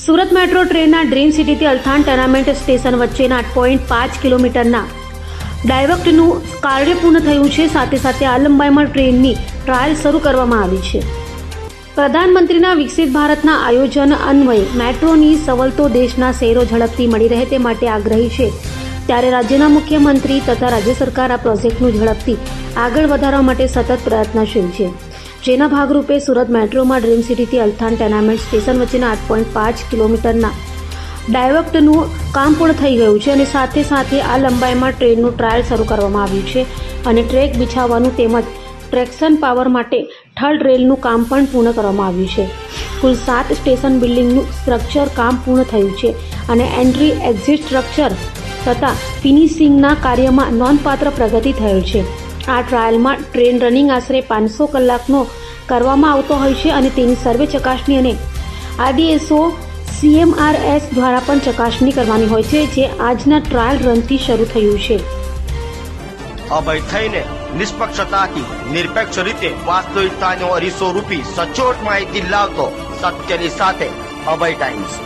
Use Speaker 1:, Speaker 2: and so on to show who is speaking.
Speaker 1: Surat metro ટ્રેનના dream સિટીથી Althan tenement station વચ્ચેના 8.5 કિલોમીટરના ડાયવર્ટનું કાર્ય પૂર્ણ થયું છે. સાથે સાથે આ લંબાઈમાં ટ્રેનની ટ્રાયલ શરૂ કરવામાં આવી છે. પ્રધાનમંત્રીના વિકસિત ભારતના આયોજન અન્વયે મેટ્રોની સવલતો દેશના શહેરો ઝડપથી મળી રહે તે માટે આગ્રહી છે. ત્યારે રાજ્યના મુખ્યમંત્રી તથા રાજ્ય સરકાર આ પ્રોજેક્ટનું ઝડપથી આગળ વધારવા માટે સતત પ્રયત્નશીલ છે. જેના ભાગરૂપે સુરત મેટ્રોમાં ડ્રીમ સિટીથી અલથાણ ટેનામેન્ટ સ્ટેશન વચ્ચેના 8.5 કિલોમીટરના ડાયવર્ટનું કામ પૂર્ણ થઈ ગયું છે અને સાથે સાથે આ લંબાઈમાં ટ્રેનનું ટ્રાયલ શરૂ કરવામાં આવ્યું છે અને ટ્રેક બિછાવવાનું તેમજ ટ્રેક્શન પાવર માટે થર્ડ રેલનું કામ પણ પૂર્ણ કરવામાં આવ્યું છે. કુલ 7 સ્ટેશન બિલ્ડિંગનું સ્ટ્રક્ચર કામ પૂર્ણ થયું છે અને એન્ટ્રી એક્ઝિટ સ્ટ્રક્ચર તથા ફિનિશિંગના કાર્યમાં નોંધપાત્ર પ્રગતિ થયેલ છે. આ ટ્રાયલમાં ટ્રેન રનિંગ આશરે 500 કલાકનો કરવામાં આવતો હોય છે અને તેની સર્વે ચકાસણી અને આરડીએસઓ CMRS દ્વારા પણ ચકાસણી કરવાની હોય છે, જે આજના ટ્રાયલ રનથી શરૂ થયું છે.
Speaker 2: અભય થઈને નિષ્પક્ષતાથી નિરપેક્ષ રીતે વાસ્તવિકતાનો અરીસો રૂપી સચોટ માહિતી લાવતો સત્યની સાથે અભય ટાઈમ્સ.